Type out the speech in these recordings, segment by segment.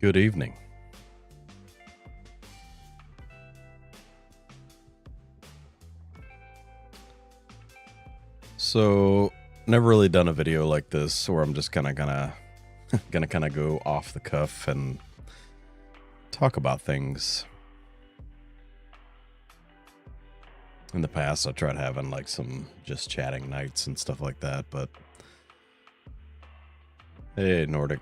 Good evening. So, never really done a video like this where I'm just gonna kind of go off the cuff and talk about things. In the past, I tried having like some just chatting nights and stuff like that, but hey, Nordic.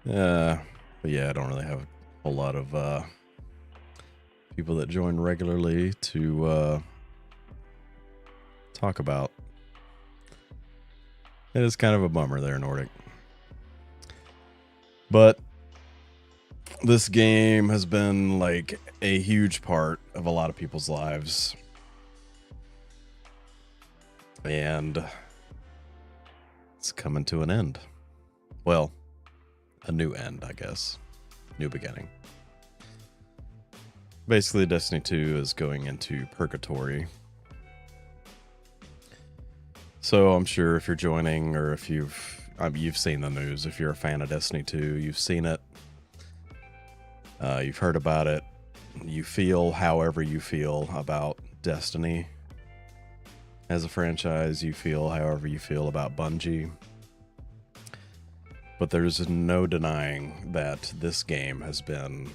But yeah, I don't really have a whole lot of people that join regularly to talk about. It is kind of a bummer there, Nordic. But this game has been like a huge part of a lot of people's lives. And it's coming to an end. Well, a new end, I guess. New beginning. Basically, Destiny 2 is going into purgatory. So I'm sure if you're joining or if you've seen the news, if you're a fan of Destiny 2, you've seen it. You've heard about it. You feel however you feel about Destiny as a franchise. You feel however you feel about Bungie. But there's no denying that this game has been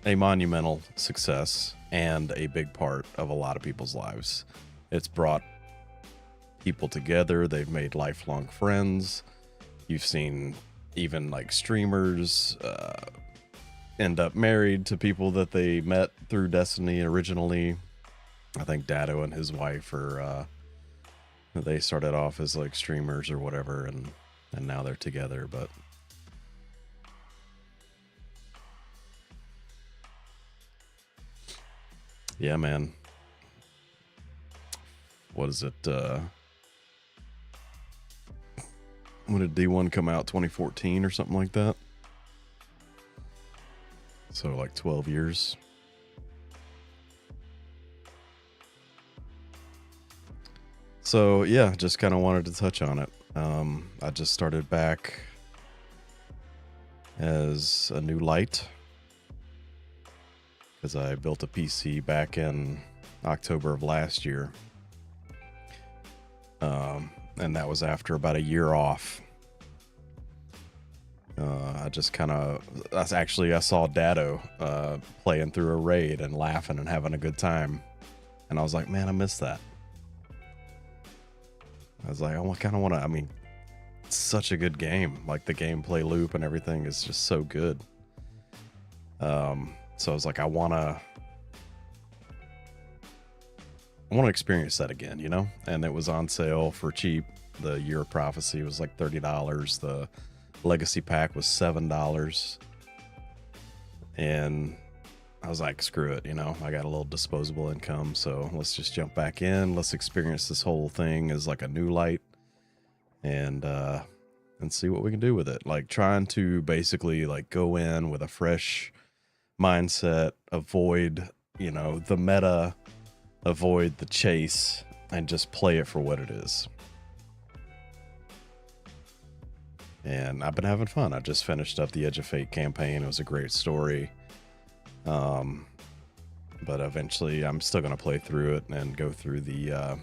a monumental success and a big part of a lot of people's lives. It's brought people together. They've made lifelong friends. You've seen even like streamers end up married to people that they met through Destiny originally. I think Dado and his wife are they started off as like streamers or whatever, and now they're together. But yeah, man. What is it? When did D1 come out? 2014 or something like that? So like 12 years. So yeah, just kind of wanted to touch on it. I just started back as a new light because I built a PC back in October of last year. And that was after about a year off. I saw Dado playing through a raid and laughing and having a good time. And I was like, man, I miss that. I was like, it's such a good game. Like the gameplay loop and everything is just so good. So I was like, I want to experience that again, you know? And it was on sale for cheap. The Year of Prophecy was like $30. The Legacy Pack was $7. And I was like, screw it, you know? I got a little disposable income, so let's just jump back in. Let's experience this whole thing as like a new light and see what we can do with it. Like trying to basically like go in with a fresh mindset, avoid, the meta, avoid the chase, and just play it for what it is. And I've been having fun. I just finished up the Edge of Fate campaign. It was a great story. But eventually I'm still going to play through it and go through the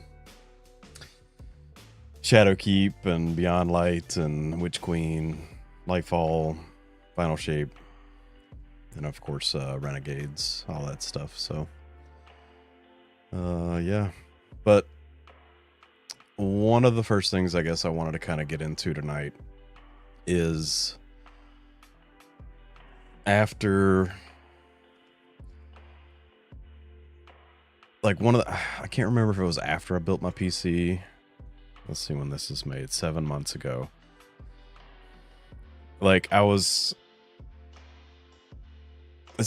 Shadowkeep and Beyond Light and Witch Queen, Lightfall, Final Shape, and of course Renegades, all that stuff. So yeah, but one of the first things I guess I wanted to kind of get into tonight is after like I can't remember if it was after I built my PC. Let's see when this is made, 7 months ago. Like this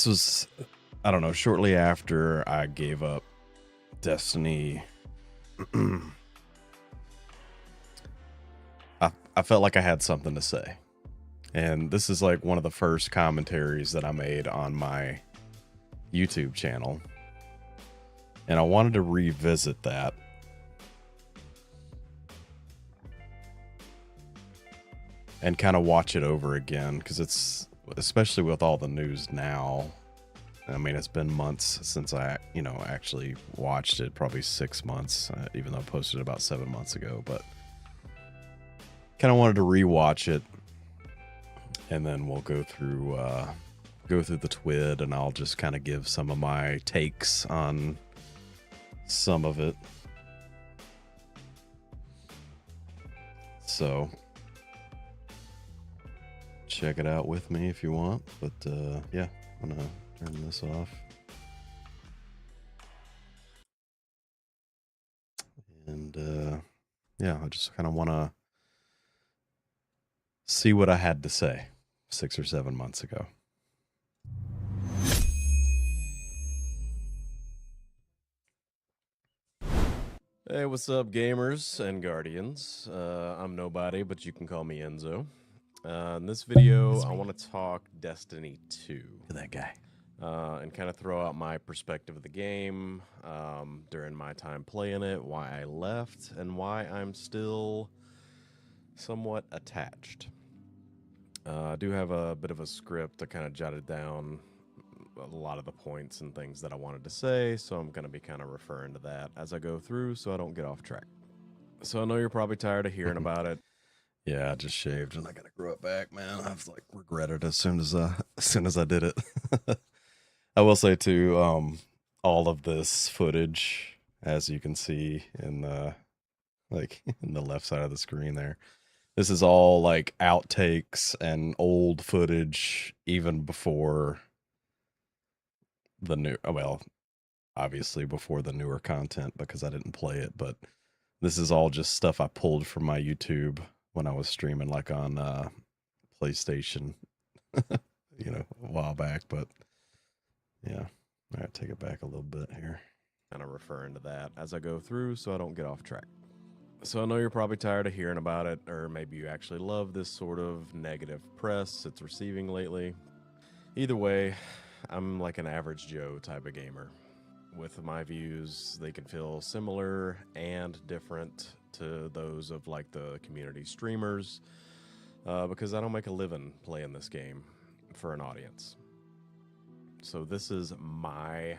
was, I don't know, shortly after I gave up Destiny. I felt like I had something to say. And this is like one of the first commentaries that I made on my YouTube channel. And I wanted to revisit that and kind of watch it over again, because it's, especially with all the news now, I mean, it's been months since I, actually watched it, probably 6 months, even though I posted it about 7 months ago, but kind of wanted to rewatch it, and then we'll go through the TWID, and I'll just kind of give some of my takes on some of it. So check it out with me if you want, but yeah, I'm gonna turn this off. And yeah, I just kind of want to see what I had to say 6 or 7 months ago. Hey, what's up, gamers and guardians? I'm nobody, but you can call me Enzo. In this video, I want to talk Destiny 2. Look at that guy. And kind of throw out my perspective of the game during my time playing it, why I left, and why I'm still somewhat attached. I do have a bit of a script. I kind of jotted down a lot of the points and things that I wanted to say, so I'm going to be kind of referring to that as I go through so I don't get off track. So I know you're probably tired of hearing about it. Yeah, I just shaved and I got to grow it back, man. I've like regretted as soon as I did it. I will say too, all of this footage, as you can see in the in the left side of the screen there, this is all like outtakes and old footage, even before the new, well, obviously before the newer content, because I didn't play it, but this is all just stuff I pulled from my YouTube when I was streaming like on PlayStation, a while back. But yeah, all right, take it back a little bit here. Kind of referring to that as I go through so I don't get off track. So I know you're probably tired of hearing about it, or maybe you actually love this sort of negative press it's receiving lately. Either way, I'm like an average Joe type of gamer. With my views, they can feel similar and different to those of like the community streamers, because I don't make a living playing this game for an audience. So this is my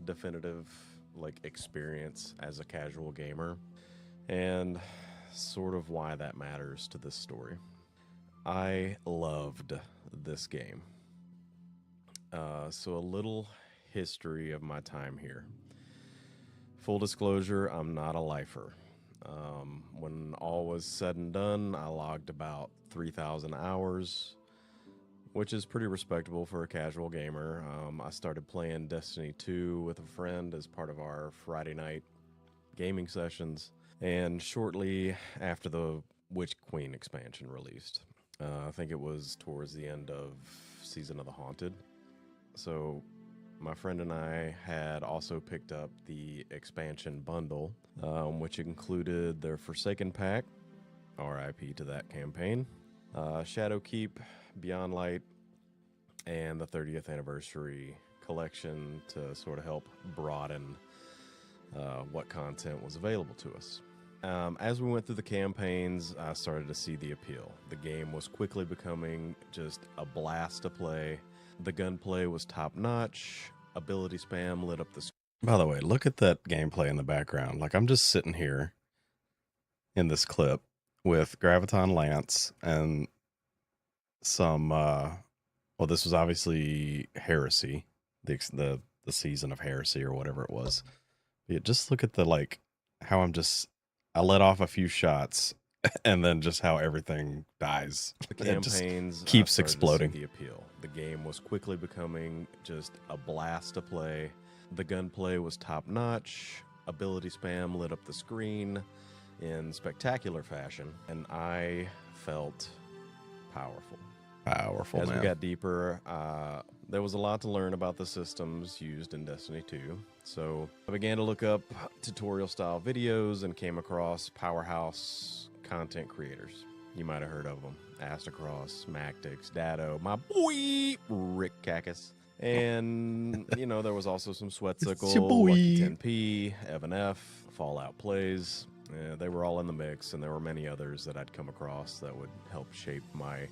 definitive like experience as a casual gamer, and sort of why that matters to this story. I loved this game. So a little history of my time here. Full disclosure, I'm not a lifer. When all was said and done, I logged about 3,000 hours, which is pretty respectable for a casual gamer. I started playing Destiny 2 with a friend as part of our Friday night gaming sessions, and shortly after the Witch Queen expansion released. I think it was towards the end of Season of the Haunted. So my friend and I had also picked up the expansion bundle, which included their Forsaken pack, RIP to that campaign, Shadowkeep, Beyond Light, and the 30th anniversary collection to sort of help broaden what content was available to us. As we went through the campaigns, I started to see the appeal. The game was quickly becoming just a blast to play. The gunplay was top-notch. Ability spam lit up the screen. By the way, look at that gameplay in the background. Like, I'm just sitting here in this clip with Graviton Lance and some, well, this was obviously Heresy, the season of Heresy or whatever it was. Yeah, just look at the, like, how I let off a few shots and then just how everything dies. The campaigns keeps exploding. The appeal. The game was quickly becoming just a blast to play. The gunplay was top-notch. Ability spam lit up the screen in spectacular fashion, and I felt powerful. Powerful, man. As we got deeper, there was a lot to learn about the systems used in Destiny 2. So I began to look up tutorial-style videos and came across powerhouse content creators. You might have heard of them. Astacross, Mactix, Dado, my boy, Rick Cacus. And, there was also some Sweatsicle, Lucky 10P, Evan F, Fallout Plays. They were all in the mix, and there were many others that I'd come across that would help shape my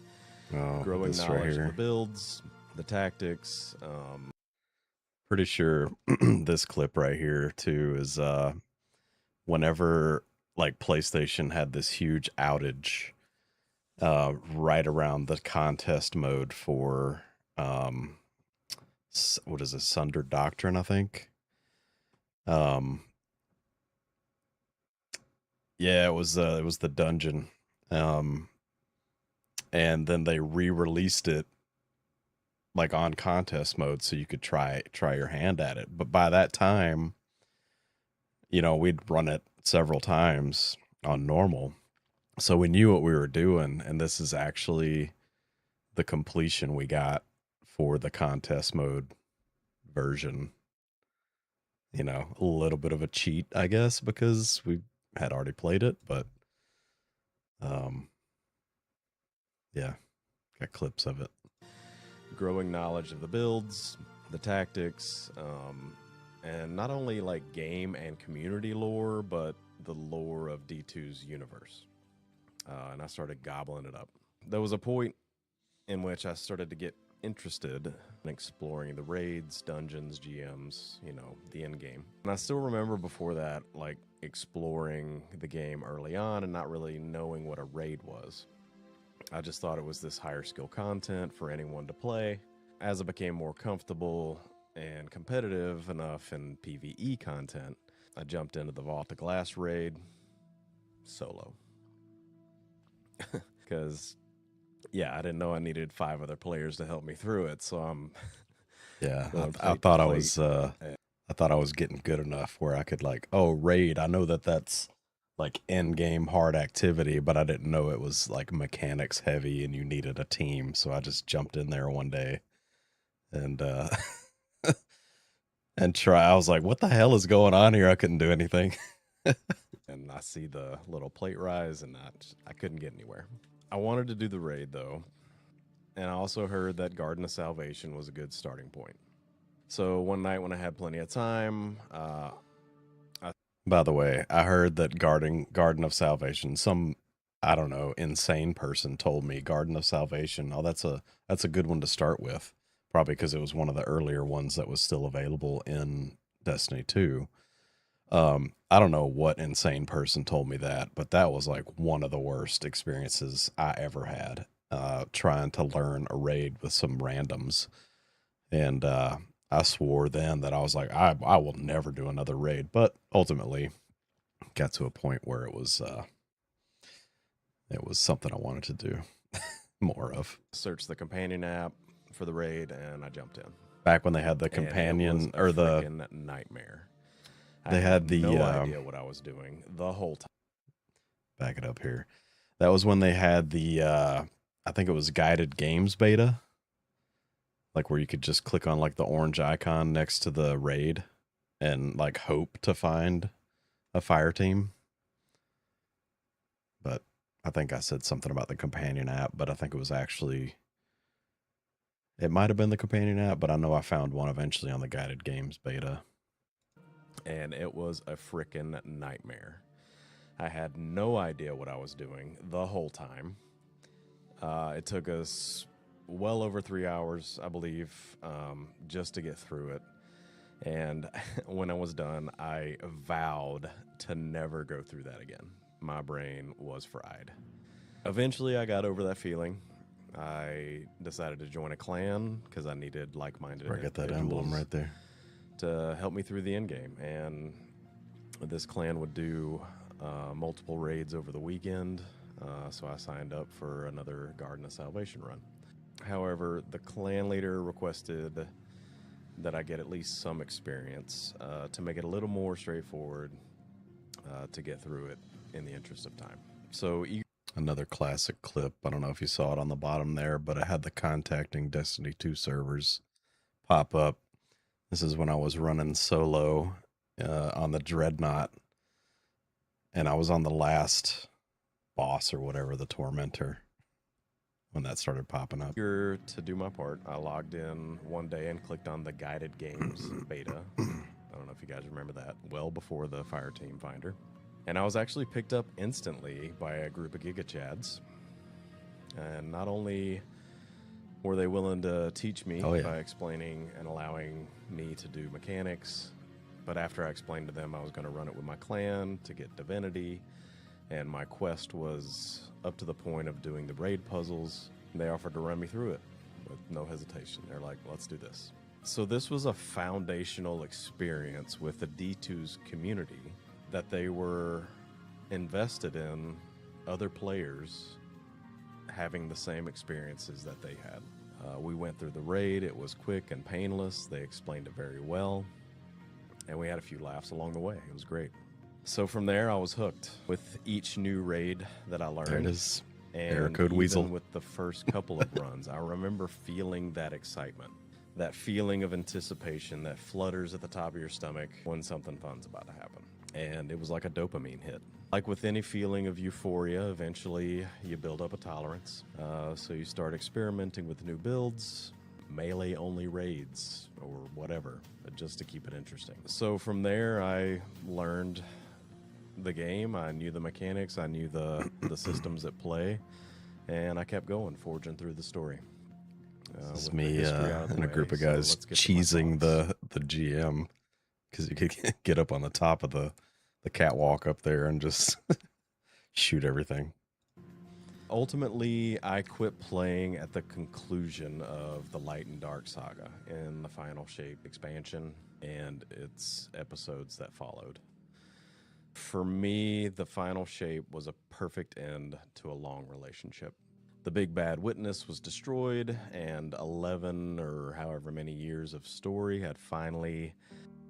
growing this knowledge right of the here. builds, the tactics. Pretty sure this clip right here too is whenever like PlayStation had this huge outage right around the contest mode for what is it, Sunder Doctrine, I think. Yeah, it was the dungeon. And then they re-released it like on contest mode so you could try your hand at it. But by that time, you know, we'd run it several times on normal. So we knew what we were doing, and this is actually the completion we got for the contest mode version. You know, a little bit of a cheat, I guess, because we had already played it, but yeah, got clips of it. Growing knowledge of the builds, the tactics, and not only like game and community lore, but the lore of D2's universe. And I started gobbling it up. There was a point in which I started to get interested in exploring the raids, dungeons, GMs, you know, the end game. And I still remember before that, like exploring the game early on and not really knowing what a raid was. I just thought it was this higher skill content for anyone to play. As I became more comfortable and competitive enough in PvE content, I jumped into the Vault of Glass raid solo. Because, yeah, I didn't know I needed 5 other players to help me through it, so I'm Yeah, I plate thought to I plate. was I thought I was getting good enough where I could like, oh, raid. I know that that's like end game hard activity, but I didn't know it was like mechanics heavy and you needed a team. So I just jumped in there one day and and try. I was like, what the hell is going on here? I couldn't do anything. And I see the little plate rise, and I couldn't get anywhere. I wanted to do the raid, though, and I also heard that Garden of Salvation was a good starting point. So one night when I had plenty of time, By the way, I heard that Garden of Salvation, some I don't know, insane person told me Garden of Salvation. Oh, that's a good one to start with. Probably because it was one of the earlier ones that was still available in Destiny 2. I don't know what insane person told me that, but that was like one of the worst experiences I ever had. Trying to learn a raid with some randoms, and I swore then that I was like, I will never do another raid. But ultimately, got to a point where it was something I wanted to do more of. searched the companion app for the raid, and I jumped in. Back when they had the And companion it was or a the freaking nightmare. they I had the no idea what I was doing the whole time. back it up here. That was when they had the I think it was guided games beta. Like where you could just click on like the orange icon next to the raid and like hope to find a fire team. But I think I said something about the companion app, but I think it was actually it might have been the companion app, but I know I found one eventually on the guided games beta. And it was a freaking nightmare. I had no idea what I was doing the whole time. It took us well over 3 hours, I believe, just to get through it. And when I was done, I vowed to never go through that again. My brain was fried. Eventually, I got over that feeling. I decided to join a clan because I needed like-minded I get that individuals emblem right there. to help me through the end game. And this clan would do multiple raids over the weekend, so I signed up for another Garden of Salvation run. However, the clan leader requested that I get at least some experience to make it a little more straightforward to get through it in the interest of time. So Another classic clip. I don't know if you saw it on the bottom there, but I had the contacting Destiny 2 servers pop up. This is when I was running solo on the Dreadnought, and I was on the last boss or whatever, the Tormentor, when that started popping up. eager to do my part, I logged in one day and clicked on the guided games beta. I don't know if you guys remember that. Well before the Fire Team Finder. And I was actually picked up instantly by a group of Giga Chads. And not only were they willing to teach me by explaining and allowing me to do mechanics, but after I explained to them I was going to run it with my clan to get divinity, and my quest was up to the point of doing the raid puzzles, they offered to run me through it with no hesitation. They're like, let's do this. So this was a foundational experience with the D2's community, that they were invested in other players having the same experiences that they had. We went through the raid. It was quick and painless. They explained it very well, and we had a few laughs along the way. It was great. So from there, I was hooked with each new raid that I learned. There it is. And Error code even weasel. with the first couple of runs, I remember feeling that excitement, that feeling of anticipation that flutters at the top of your stomach when something fun's about to happen. And it was like a dopamine hit. Like with any feeling of euphoria, eventually you build up a tolerance. So you start experimenting with new builds, melee-only raids, or whatever, just to keep it interesting. So from there, I learned the game. I knew the mechanics. I knew the systems at play. And I kept going, forging through the story. This is me and a group of guys cheesing the GM, because you could get up on the top of the catwalk up there and just shoot everything. Ultimately, I quit playing at the conclusion of the Light and Dark saga in the Final Shape expansion and its episodes that followed. For me, the Final Shape was a perfect end to a long relationship. The big bad witness was destroyed, and 11 or however many years of story had finally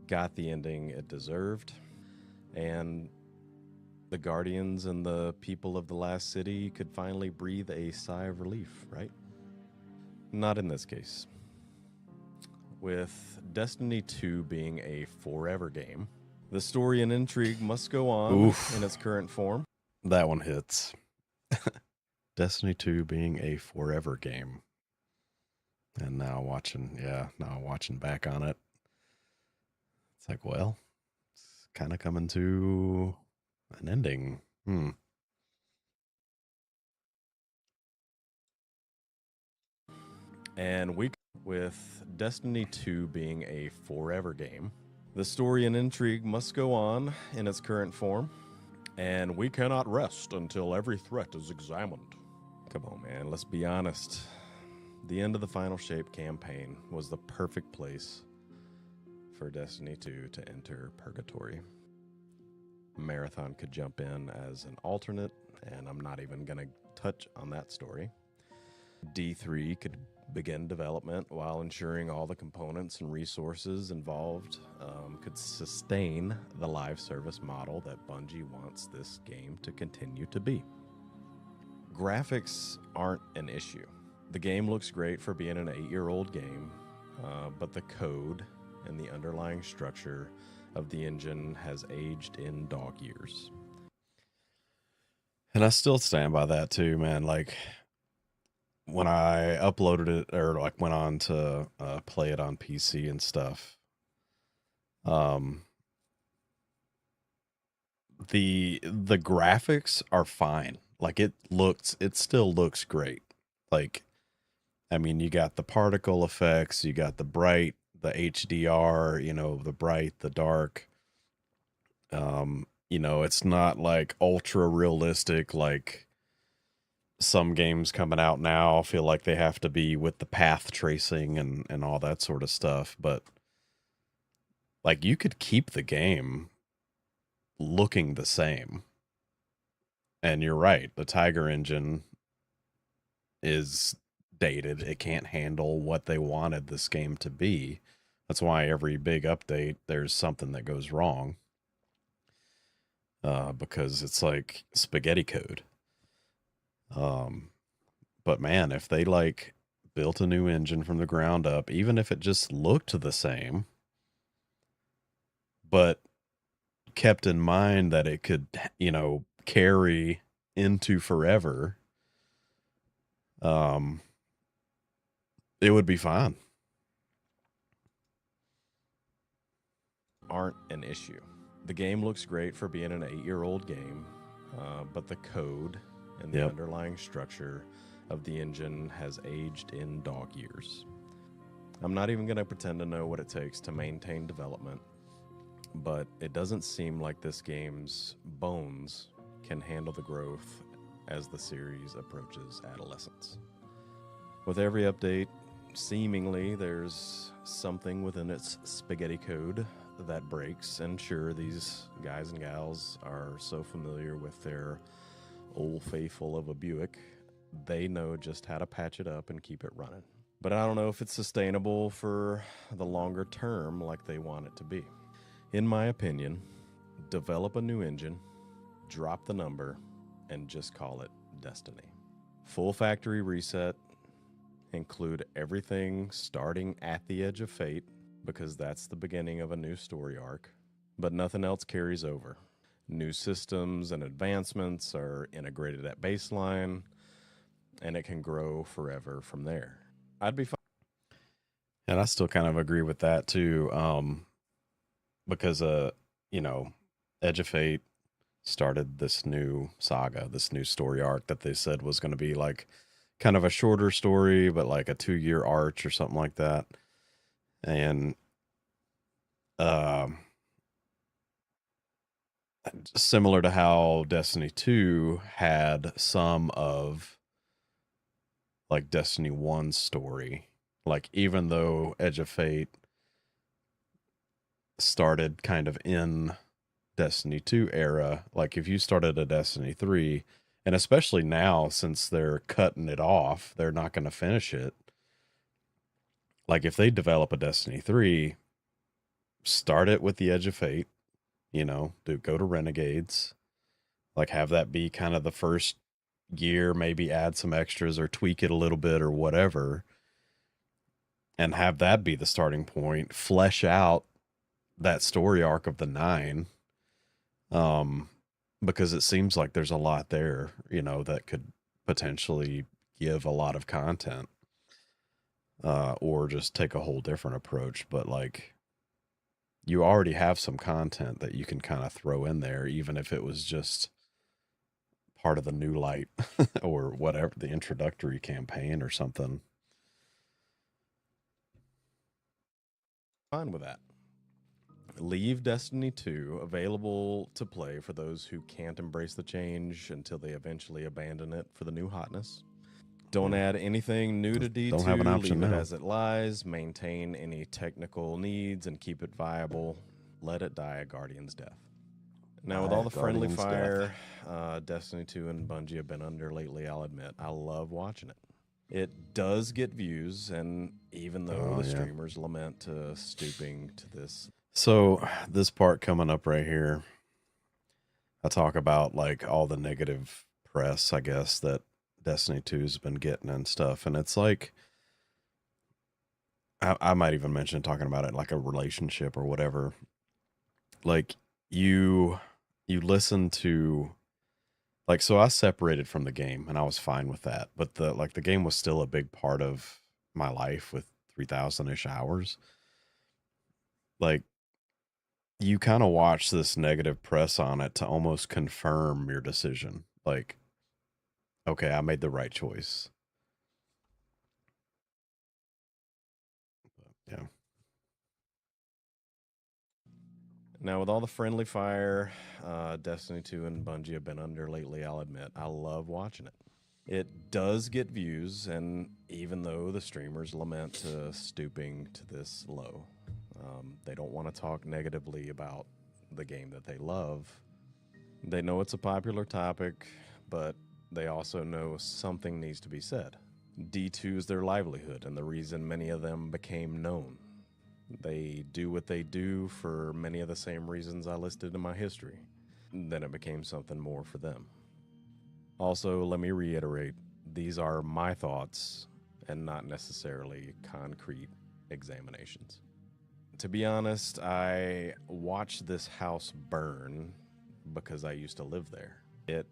got the ending it deserved. And the Guardians and the people of the last city could finally breathe a sigh of relief, right? Not in this case. With Destiny 2 being a forever game, the story and intrigue must go on in its current form. That one hits. Destiny 2 being a forever game. And now watching back on it, it's like, well, it's kind of coming to an ending. And with Destiny 2 being a forever game, the story and intrigue must go on in its current form, and we cannot rest until every threat is examined. Come on, man, let's be honest. The end of the Final Shape campaign was the perfect place for Destiny 2 to enter Purgatory. Marathon could jump in as an alternate, and I'm not even going to touch on that story. D3 could begin development while ensuring all the components and resources involved could sustain the live service model that Bungie wants this game to continue to be. Graphics aren't an issue. The game looks great for being an 8-year-old game, but the code and the underlying structure of the engine has aged in dog years. And I still stand by that too, man. Like, when I uploaded it, or like went on to play it on PC and stuff, the graphics are fine. Like, it still looks great. Like, I mean, you got the particle effects, you got the bright, the HDR, the bright, the dark. It's not like ultra realistic like some games coming out now feel like they have to be with the path tracing and all that sort of stuff. But like, you could keep the game looking the same. And you're right, the Tiger engine is dated. It can't handle what they wanted this game to be. That's why every big update, there's something that goes wrong. Because it's like spaghetti code. But man, if they like built a new engine from the ground up, even if it just looked the same, but kept in mind that it could, carry into forever, it would be fine. Aren't an issue. The game looks great for being an 8-year-old game, but the code and the Yep. underlying structure of the engine has aged in dog years. I'm not even going to pretend to know what it takes to maintain development, but it doesn't seem like this game's bones can handle the growth as the series approaches adolescence. With every update, seemingly there's something within its spaghetti code that breaks, and sure, these guys and gals are so familiar with their old faithful of a Buick, they know just how to patch it up and keep it running. But I don't know if it's sustainable for the longer term like they want it to be. In my opinion, develop a new engine, drop the number, and just call it Destiny. Full factory reset, include everything starting at the edge of fate, because that's the beginning of a new story arc, but nothing else carries over. New systems and advancements are integrated at baseline, and it can grow forever from there. I'd be fine. And I still kind of agree with that too. Because Edge of Fate started this new saga, this new story arc that they said was going to be like kind of a shorter story, but like a 2-year arch or something like that. And similar to how Destiny 2 had some of like Destiny 1's story, like even though Edge of Fate started kind of in Destiny 2 era, like if you started a Destiny 3, and especially now since they're cutting it off, they're not going to finish it. Like if they develop a Destiny 3, start it with the Edge of Fate, go to Renegades, like have that be kind of the first year, maybe add some extras or tweak it a little bit or whatever, and have that be the starting point, flesh out that story arc of the 9, because it seems like there's a lot there, that could potentially give a lot of content, or just take a whole different approach. But like, you already have some content that you can kind of throw in there, even if it was just part of the new light or whatever, the introductory campaign or something. Fine with that. Leave Destiny 2 available to play for those who can't embrace the change until they eventually abandon it for the new hotness. Don't add anything new to D2. Don't have an option leave it now. as it lies. Maintain any technical needs and keep it viable. Let it die a Guardian's death. Now, with all the friendly fire Destiny 2 and Bungie have been under lately, I'll admit, I love watching it. It does get views, and even though streamers lament to stooping to this. So this part coming up right here, I talk about like all the negative press, I guess, that Destiny 2's been getting and stuff. And it's like, I might even mention talking about it like a relationship or whatever. Like you listen to, like, so I separated from the game and I was fine with that. But the game was still a big part of my life with 3,000-ish hours. Like, you kind of watch this negative press on it to almost confirm your decision. Like, okay, I made the right choice. Yeah. Now, with all the friendly fire Destiny 2 and Bungie have been under lately, I'll admit, I love watching it. It does get views, and even though the streamers lament to stooping to this low, they don't want to talk negatively about the game that they love. They know it's a popular topic, but they also know something needs to be said. D2 is their livelihood and the reason many of them became known. They do what they do for many of the same reasons I listed in my history. Then it became something more for them. Also, let me reiterate, these are my thoughts and not necessarily concrete examinations. To be honest, I watched this house burn because I used to live there. It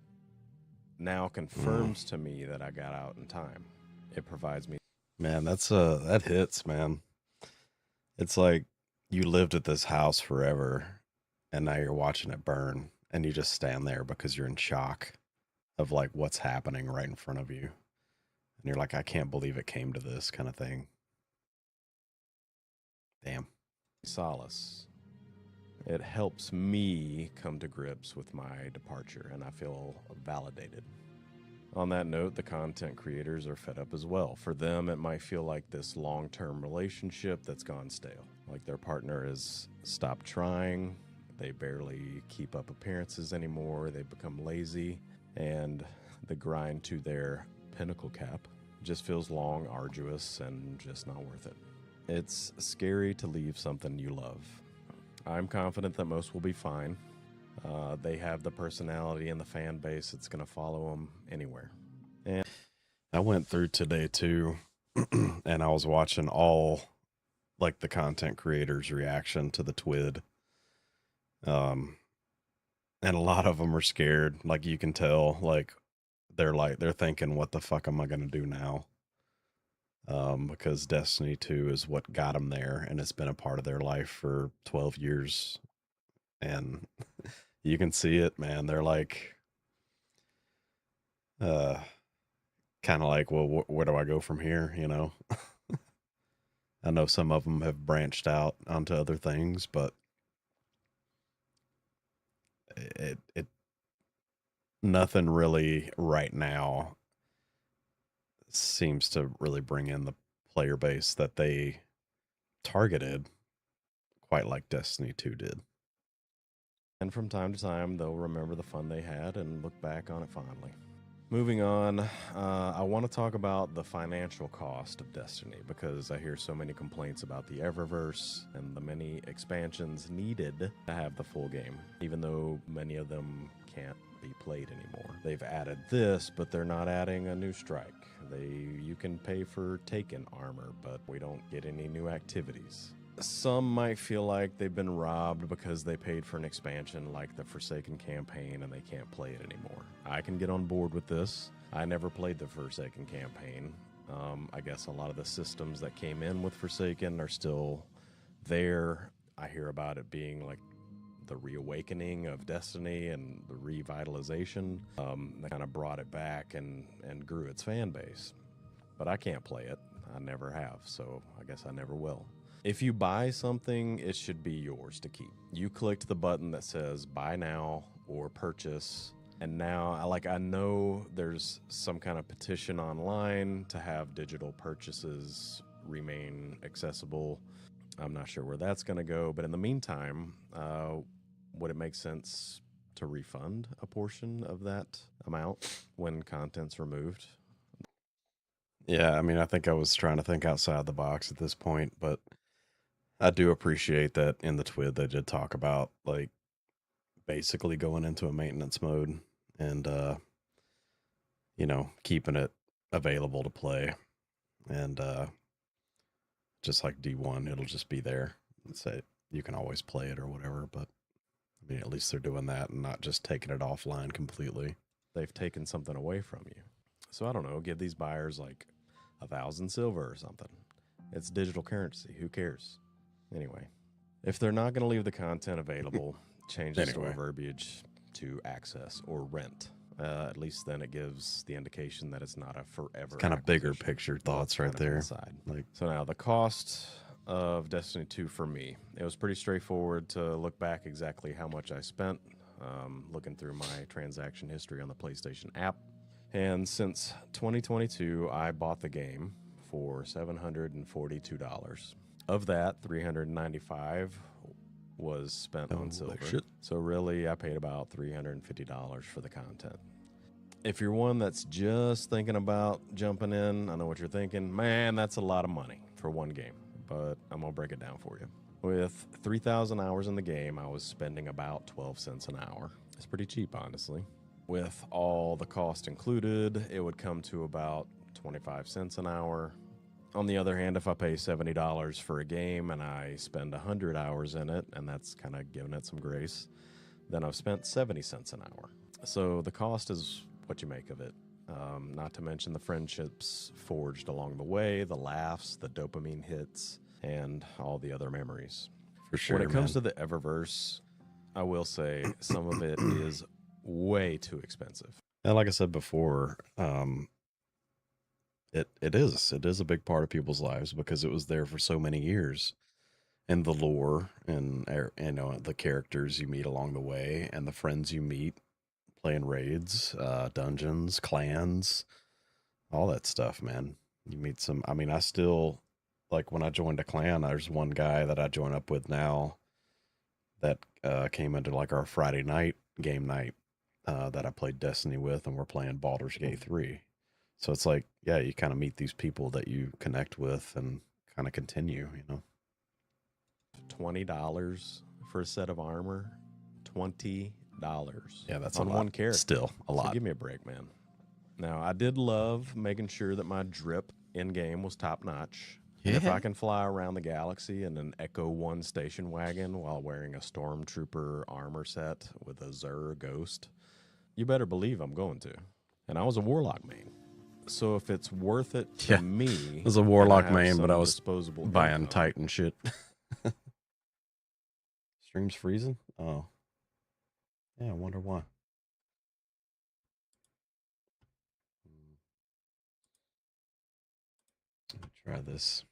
now confirms to me that I got out in time. It provides me. Man, that hits, man. It's like you lived at this house forever and now you're watching it burn, and you just stand there because you're in shock of like what's happening right in front of you. And you're like, I can't believe it came to this kind of thing. Damn. Solace. It helps me come to grips with my departure, and I feel validated. On that note, the content creators are fed up as well. For them, it might feel like this long-term relationship that's gone stale. Like their partner has stopped trying, they barely keep up appearances anymore, they've become lazy, and the grind to their pinnacle cap just feels long, arduous, and just not worth it. It's scary to leave something you love. I'm confident that most will be fine. They have the personality and the fan base that's going to follow them anywhere. And I went through today too, and I was watching all like the content creators' reaction to the TWID. And a lot of them are scared. Like you can tell, like they're thinking, what the fuck am I going to do now? Because Destiny 2 is what got them there, and it's been a part of their life for 12 years. And you can see it, man. They're like, kind of like, well, where do I go from here? You know, I know some of them have branched out onto other things, but it nothing really right now seems to really bring in the player base that they targeted quite like Destiny 2 did. And from time to time, they'll remember the fun they had and look back on it fondly. Moving on, I want to talk about the financial cost of Destiny because I hear so many complaints about the Eververse and the many expansions needed to have the full game, even though many of them can't be played anymore. They've added this, but they're not adding a new strike. You can pay for Taken armor, but we don't get any new activities. Some might feel like they've been robbed because they paid for an expansion like the Forsaken campaign and they can't play it anymore. I can get on board with this. I never played the Forsaken campaign. I guess a lot of the systems that came in with Forsaken are still there. I hear about it being like the reawakening of Destiny and the revitalization. They kind of brought it back and grew its fan base. But I can't play it. I never have, so I guess I never will. If you buy something, it should be yours to keep. You clicked the button that says buy now or purchase. And now, I know there's some kind of petition online to have digital purchases remain accessible. I'm not sure where that's going to go. But in the meantime, would it make sense to refund a portion of that amount when content's removed? Yeah, I mean, I think I was trying to think outside the box at this point, but I do appreciate that in the TWID they did talk about like basically going into a maintenance mode and keeping it available to play. And just like D1, it'll just be there and say you can always play it or whatever, but I mean at least they're doing that and not just taking it offline completely. They've taken something away from you. So I don't know, give these buyers like 1,000 silver or something. It's digital currency. Who cares? Anyway, if they're not going to leave the content available, change the store verbiage to access or rent. At least then it gives the indication that it's not a forever. It's kind of bigger picture thoughts right there. So now the cost of Destiny 2 for me, it was pretty straightforward to look back exactly how much I spent, looking through my transaction history on the PlayStation app. And since 2022, I bought the game for $742. Of that, $395 was spent on silver. Shit. So really, I paid about $350 for the content. If you're one that's just thinking about jumping in, I know what you're thinking. Man, that's a lot of money for one game. But I'm going to break it down for you. With 3,000 hours in the game, I was spending about 12 cents an hour. It's pretty cheap, honestly. With all the cost included, it would come to about 25 cents an hour. On the other hand, if I pay $70 for a game and I spend 100 hours in it, and that's kind of giving it some grace, then I've spent 70 cents an hour. So the cost is what you make of it. Not to mention the friendships forged along the way, the laughs, the dopamine hits, and all the other memories. For sure, When it comes to the Eververse, I will say some of it is way too expensive. And like I said before, it is a big part of people's lives because it was there for so many years, and the lore and the characters you meet along the way and the friends you meet playing raids, dungeons, clans, all that stuff, man. You meet some. I mean, I still like when I joined a clan. There's one guy that I join up with now that came into like our Friday night game night that I played Destiny with, and we're playing Baldur's Gate 3. So it's like, yeah, you kind of meet these people that you connect with and kind of continue, you know. $20 for a set of armor. $20. Yeah, that's on a lot. one character. Still a lot. So give me a break, man. Now, I did love making sure that my drip in game was top notch. And if I can fly around the galaxy in an Echo 1 station wagon while wearing a Stormtrooper armor set with a Zur Ghost, you better believe I'm going to. And I was a Warlock main. So if it's worth it to me, I was a Warlock main, but I was disposable buying income, Titan shit. Stream's freezing? Oh. Yeah, I wonder why. Let me try this.